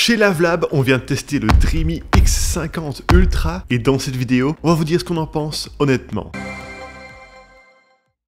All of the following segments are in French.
Chez Lavelab, on vient de tester le Dreamy X50 Ultra et dans cette vidéo, on va vous dire ce qu'on en pense honnêtement.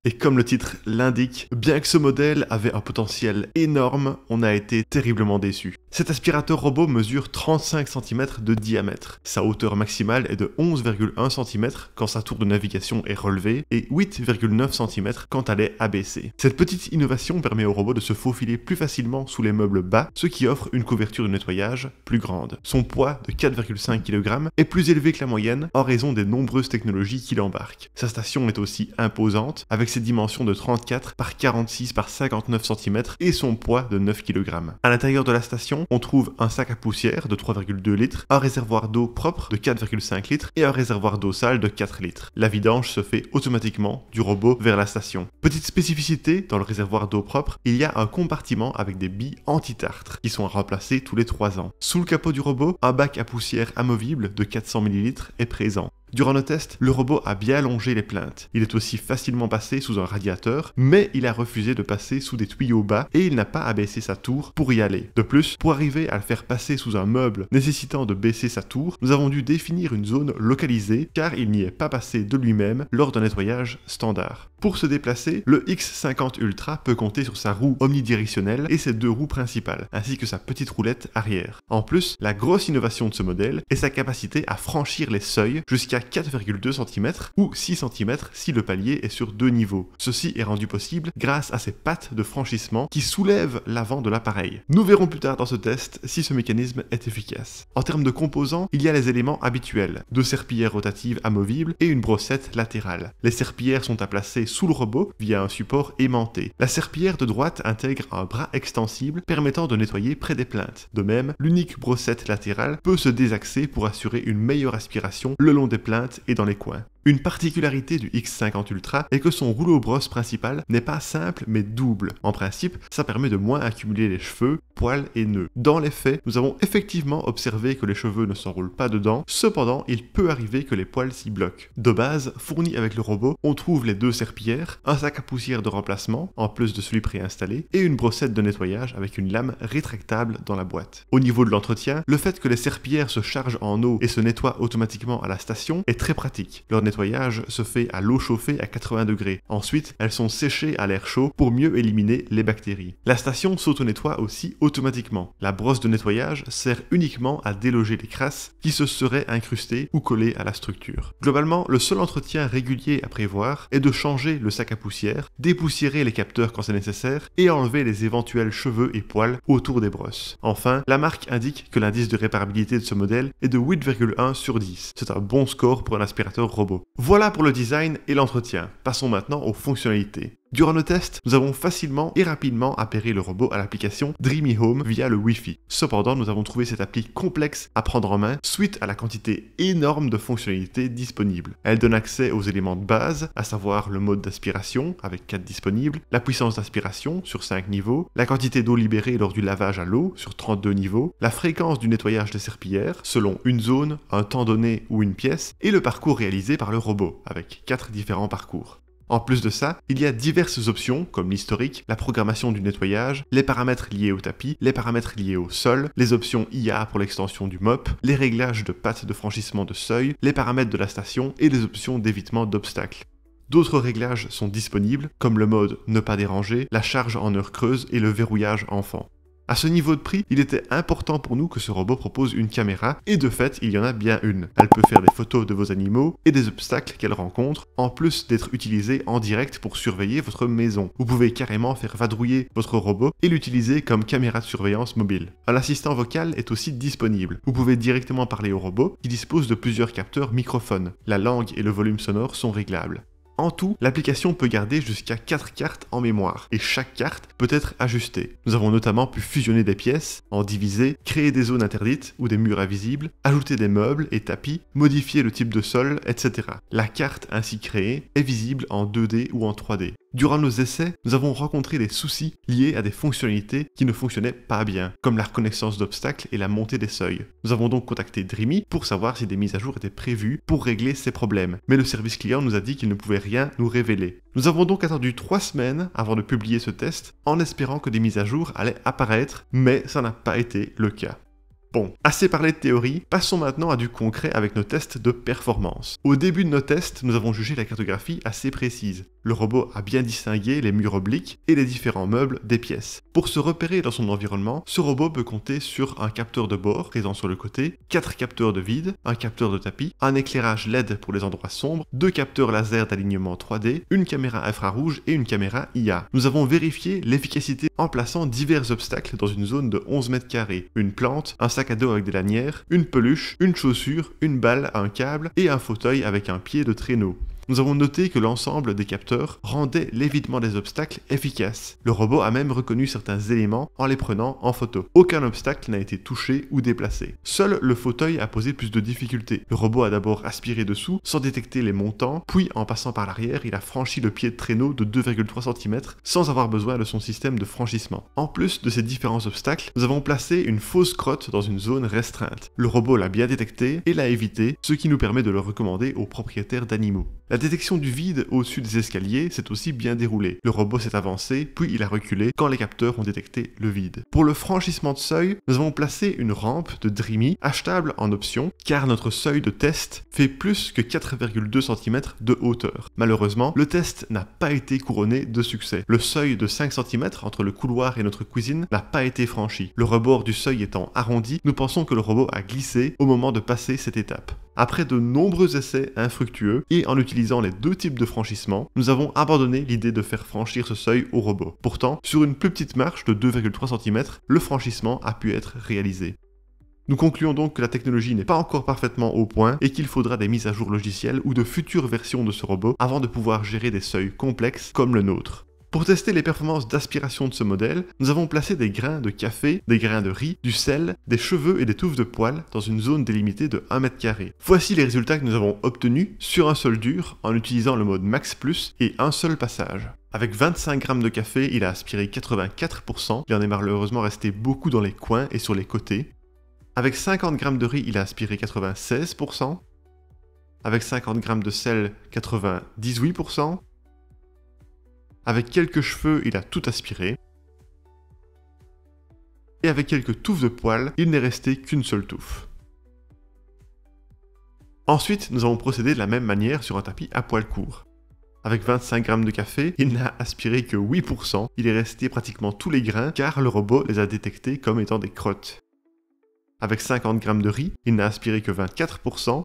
Et comme le titre l'indique, bien que ce modèle avait un potentiel énorme, on a été terriblement déçus. Cet aspirateur robot mesure 35 cm de diamètre. Sa hauteur maximale est de 11,1 cm quand sa tour de navigation est relevée et 8,9 cm quand elle est abaissée. Cette petite innovation permet au robot de se faufiler plus facilement sous les meubles bas, ce qui offre une couverture de nettoyage plus grande. Son poids de 4,5 kg est plus élevé que la moyenne en raison des nombreuses technologies qu'il embarque. Sa station est aussi imposante avec ses dimensions de 34 par 46 par 59 cm et son poids de 9 kg. À l'intérieur de la station, on trouve un sac à poussière de 3,2 litres, un réservoir d'eau propre de 4,5 litres et un réservoir d'eau sale de 4 litres. La vidange se fait automatiquement du robot vers la station. Petite spécificité, dans le réservoir d'eau propre, il y a un compartiment avec des billes anti-tartre qui sont à remplacer tous les 3 ans. Sous le capot du robot, un bac à poussière amovible de 400 ml est présent. Durant nos tests, le robot a bien longé les plaintes. Il est aussi facilement passé sous un radiateur, mais il a refusé de passer sous des tuyaux bas et il n'a pas abaissé sa tour pour y aller. De plus, pour arriver à le faire passer sous un meuble nécessitant de baisser sa tour, nous avons dû définir une zone localisée car il n'y est pas passé de lui-même lors d'un nettoyage standard. Pour se déplacer, le X50 Ultra peut compter sur sa roue omnidirectionnelle et ses 2 roues principales, ainsi que sa petite roulette arrière. En plus, la grosse innovation de ce modèle est sa capacité à franchir les seuils jusqu'à 4,2 cm ou 6 cm si le palier est sur 2 niveaux. Ceci est rendu possible grâce à ses pattes de franchissement qui soulèvent l'avant de l'appareil. Nous verrons plus tard dans ce test si ce mécanisme est efficace. En termes de composants, il y a les éléments habituels, 2 serpillères rotatives amovibles et une brossette latérale. Les serpillères sont à placer sous le robot via un support aimanté. La serpillière de droite intègre un bras extensible permettant de nettoyer près des plaintes. De même, l'unique brossette latérale peut se désaxer pour assurer une meilleure aspiration le long des plaintes et dans les coins. Une particularité du X50 Ultra est que son rouleau brosse principal n'est pas simple mais double. En principe, ça permet de moins accumuler les cheveux, poils et nœuds. Dans les faits, nous avons effectivement observé que les cheveux ne s'enroulent pas dedans, cependant il peut arriver que les poils s'y bloquent. De base, fourni avec le robot, on trouve les 2 serpillères, un sac à poussière de remplacement, en plus de celui préinstallé, et une brossette de nettoyage avec une lame rétractable dans la boîte. Au niveau de l'entretien, le fait que les serpillères se chargent en eau et se nettoient automatiquement à la station est très pratique. Leur nettoyage se fait à l'eau chauffée à 80 degrés. Ensuite, elles sont séchées à l'air chaud pour mieux éliminer les bactéries. La station s'auto-nettoie aussi automatiquement. La brosse de nettoyage sert uniquement à déloger les crasses qui se seraient incrustées ou collées à la structure. Globalement, le seul entretien régulier à prévoir est de changer le sac à poussière, dépoussiérer les capteurs quand c'est nécessaire et enlever les éventuels cheveux et poils autour des brosses. Enfin, la marque indique que l'indice de réparabilité de ce modèle est de 8,1 sur 10. C'est un bon score pour un aspirateur robot. Voilà pour le design et l'entretien. Passons maintenant aux fonctionnalités. Durant nos tests, nous avons facilement et rapidement appairé le robot à l'application Dreamy Home via le Wi-Fi. Cependant, nous avons trouvé cette appli complexe à prendre en main suite à la quantité énorme de fonctionnalités disponibles. Elle donne accès aux éléments de base, à savoir le mode d'aspiration avec 4 disponibles, la puissance d'aspiration sur 5 niveaux, la quantité d'eau libérée lors du lavage à l'eau sur 32 niveaux, la fréquence du nettoyage des serpillères selon une zone, un temps donné ou une pièce, et le parcours réalisé par le robot avec 4 différents parcours. En plus de ça, il y a diverses options comme l'historique, la programmation du nettoyage, les paramètres liés au tapis, les paramètres liés au sol, les options IA pour l'extension du mop, les réglages de pattes de franchissement de seuil, les paramètres de la station et les options d'évitement d'obstacles. D'autres réglages sont disponibles comme le mode ne pas déranger, la charge en heure creuse et le verrouillage enfant. À ce niveau de prix, il était important pour nous que ce robot propose une caméra, et de fait, il y en a bien une. Elle peut faire des photos de vos animaux et des obstacles qu'elle rencontre, en plus d'être utilisée en direct pour surveiller votre maison. Vous pouvez carrément faire vadrouiller votre robot et l'utiliser comme caméra de surveillance mobile. Un assistant vocal est aussi disponible. Vous pouvez directement parler au robot, qui dispose de plusieurs capteurs microphones. La langue et le volume sonore sont réglables. En tout, l'application peut garder jusqu'à 4 cartes en mémoire, et chaque carte peut être ajustée. Nous avons notamment pu fusionner des pièces, en diviser, créer des zones interdites ou des murs invisibles, ajouter des meubles et tapis, modifier le type de sol, etc. La carte ainsi créée est visible en 2D ou en 3D. Durant nos essais, nous avons rencontré des soucis liés à des fonctionnalités qui ne fonctionnaient pas bien, comme la reconnaissance d'obstacles et la montée des seuils. Nous avons donc contacté Dreamy pour savoir si des mises à jour étaient prévues pour régler ces problèmes, mais le service client nous a dit qu'il ne pouvait rien nous révéler. Nous avons donc attendu 3 semaines avant de publier ce test, en espérant que des mises à jour allaient apparaître, mais ça n'a pas été le cas. Bon, assez parlé de théorie, passons maintenant à du concret avec nos tests de performance. Au début de nos tests, nous avons jugé la cartographie assez précise. Le robot a bien distingué les murs obliques et les différents meubles des pièces. Pour se repérer dans son environnement, ce robot peut compter sur un capteur de bord présent sur le côté, 4 capteurs de vide, un capteur de tapis, un éclairage LED pour les endroits sombres, 2 capteurs laser d'alignement 3D, une caméra infrarouge et une caméra IA. Nous avons vérifié l'efficacité en plaçant divers obstacles dans une zone de 11 mètres carrés, une plante, un sac à dos avec des lanières, une peluche, une chaussure, une balle, un câble et un fauteuil avec un pied de traîneau. Nous avons noté que l'ensemble des capteurs rendait l'évitement des obstacles efficace. Le robot a même reconnu certains éléments en les prenant en photo. Aucun obstacle n'a été touché ou déplacé. Seul le fauteuil a posé plus de difficultés. Le robot a d'abord aspiré dessous sans détecter les montants, puis en passant par l'arrière, il a franchi le pied de traîneau de 2,3 cm sans avoir besoin de son système de franchissement. En plus de ces différents obstacles, nous avons placé une fausse crotte dans une zone restreinte. Le robot l'a bien détecté et l'a évité, ce qui nous permet de le recommander aux propriétaires d'animaux. La détection du vide au-dessus des escaliers s'est aussi bien déroulée. Le robot s'est avancé, puis il a reculé quand les capteurs ont détecté le vide. Pour le franchissement de seuil, nous avons placé une rampe de Dreamy achetable en option, car notre seuil de test fait plus que 4,2 cm de hauteur. Malheureusement, le test n'a pas été couronné de succès. Le seuil de 5 cm entre le couloir et notre cuisine n'a pas été franchi. Le rebord du seuil étant arrondi, nous pensons que le robot a glissé au moment de passer cette étape. Après de nombreux essais infructueux et en utilisant les deux types de franchissement, nous avons abandonné l'idée de faire franchir ce seuil au robot. Pourtant, sur une plus petite marche de 2,3 cm, le franchissement a pu être réalisé. Nous concluons donc que la technologie n'est pas encore parfaitement au point et qu'il faudra des mises à jour logicielles ou de futures versions de ce robot avant de pouvoir gérer des seuils complexes comme le nôtre. Pour tester les performances d'aspiration de ce modèle, nous avons placé des grains de café, des grains de riz, du sel, des cheveux et des touffes de poils dans une zone délimitée de 1 mètre carré. Voici les résultats que nous avons obtenus sur un seul dur en utilisant le mode Max Plus et un seul passage. Avec 25 grammes de café, il a aspiré 84%, il en est malheureusement resté beaucoup dans les coins et sur les côtés. Avec 50 grammes de riz, il a aspiré 96%. Avec 50 grammes de sel, 98%. Avec quelques cheveux, il a tout aspiré. Et avec quelques touffes de poils, il n'est resté qu'une seule touffe. Ensuite, nous avons procédé de la même manière sur un tapis à poils courts. Avec 25 grammes de café, il n'a aspiré que 8%, il est resté pratiquement tous les grains car le robot les a détectés comme étant des crottes. Avec 50 grammes de riz, il n'a aspiré que 24%.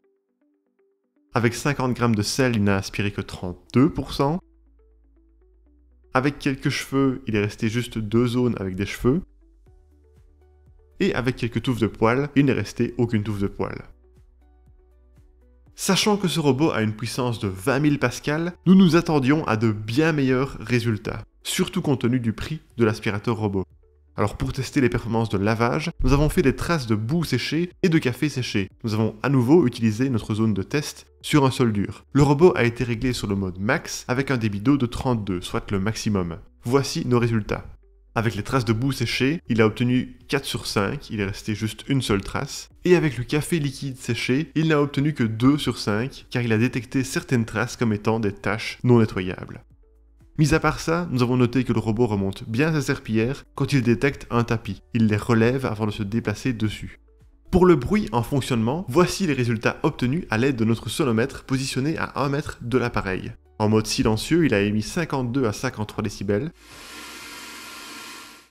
Avec 50 grammes de sel, il n'a aspiré que 32%. Avec quelques cheveux, il est resté juste 2 zones avec des cheveux. Et avec quelques touffes de poils, il n'est resté aucune touffe de poils. Sachant que ce robot a une puissance de 20 000 pascal, nous nous attendions à de bien meilleurs résultats, surtout compte tenu du prix de l'aspirateur robot. Alors pour tester les performances de lavage, nous avons fait des traces de boue séchée et de café séché. Nous avons à nouveau utilisé notre zone de test sur un seul dur. Le robot a été réglé sur le mode max avec un débit d'eau de 32, soit le maximum. Voici nos résultats. Avec les traces de boue séchée, il a obtenu 4 sur 5, il est resté juste une seule trace. Et avec le café liquide séché, il n'a obtenu que 2 sur 5, car il a détecté certaines traces comme étant des taches non nettoyables. Mis à part ça, nous avons noté que le robot remonte bien sa serpillière quand il détecte un tapis. Il les relève avant de se déplacer dessus. Pour le bruit en fonctionnement, voici les résultats obtenus à l'aide de notre sonomètre positionné à 1 mètre de l'appareil. En mode silencieux, il a émis 52 à 53 décibels.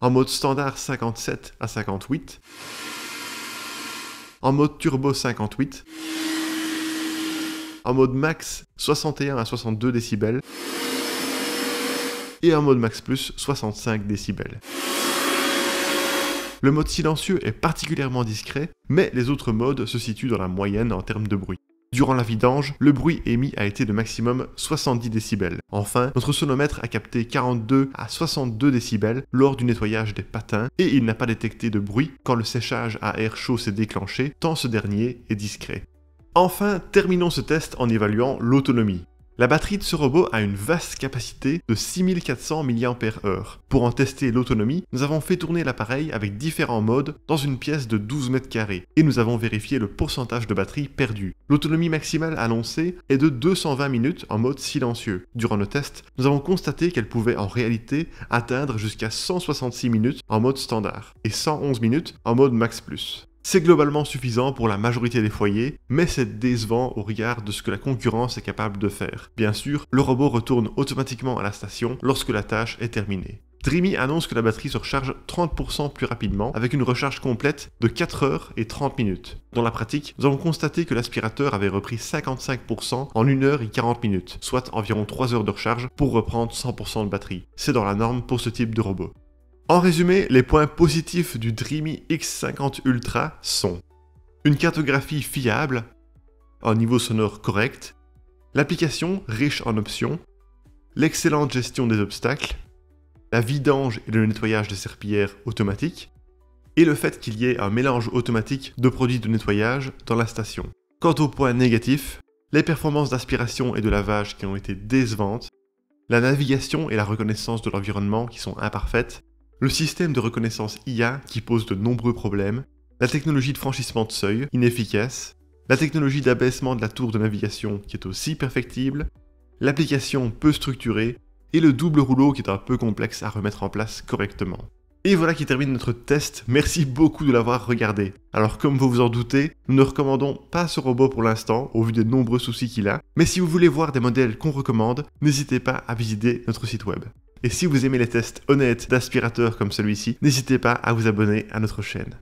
En mode standard, 57 à 58. En mode turbo, 58. En mode max, 61 à 62 décibels. Et en mode Max Plus, 65 décibels. Le mode silencieux est particulièrement discret, mais les autres modes se situent dans la moyenne en termes de bruit. Durant la vidange, le bruit émis a été de maximum 70 décibels. Enfin, notre sonomètre a capté 42 à 62 décibels lors du nettoyage des patins et il n'a pas détecté de bruit quand le séchage à air chaud s'est déclenché, tant ce dernier est discret. Enfin, terminons ce test en évaluant l'autonomie. La batterie de ce robot a une vaste capacité de 6400 mAh. Pour en tester l'autonomie, nous avons fait tourner l'appareil avec différents modes dans une pièce de 12 mètres carrés et nous avons vérifié le pourcentage de batterie perdu. L'autonomie maximale annoncée est de 220 minutes en mode silencieux. Durant le test, nous avons constaté qu'elle pouvait en réalité atteindre jusqu'à 166 minutes en mode standard et 111 minutes en mode Max Plus. C'est globalement suffisant pour la majorité des foyers, mais c'est décevant au regard de ce que la concurrence est capable de faire. Bien sûr, le robot retourne automatiquement à la station lorsque la tâche est terminée. Dreamy annonce que la batterie se recharge 30% plus rapidement, avec une recharge complète de 4 heures et 30 minutes. Dans la pratique, nous avons constaté que l'aspirateur avait repris 55% en 1 heure et 40 minutes, soit environ 3 heures de recharge pour reprendre 100% de batterie. C'est dans la norme pour ce type de robot. En résumé, les points positifs du Dreamy X50 Ultra sont une cartographie fiable, un niveau sonore correct, l'application riche en options, l'excellente gestion des obstacles, la vidange et le nettoyage des serpillères automatiques, et le fait qu'il y ait un mélange automatique de produits de nettoyage dans la station. Quant aux points négatifs, les performances d'aspiration et de lavage qui ont été décevantes, la navigation et la reconnaissance de l'environnement qui sont imparfaites, le système de reconnaissance IA qui pose de nombreux problèmes, la technologie de franchissement de seuil inefficace, la technologie d'abaissement de la tour de navigation qui est aussi perfectible, l'application peu structurée et le double rouleau qui est un peu complexe à remettre en place correctement. Et voilà qui termine notre test, merci beaucoup de l'avoir regardé. Alors comme vous vous en doutez, nous ne recommandons pas ce robot pour l'instant, au vu des nombreux soucis qu'il a, mais si vous voulez voir des modèles qu'on recommande, n'hésitez pas à visiter notre site web. Et si vous aimez les tests honnêtes d'aspirateurs comme celui-ci, n'hésitez pas à vous abonner à notre chaîne.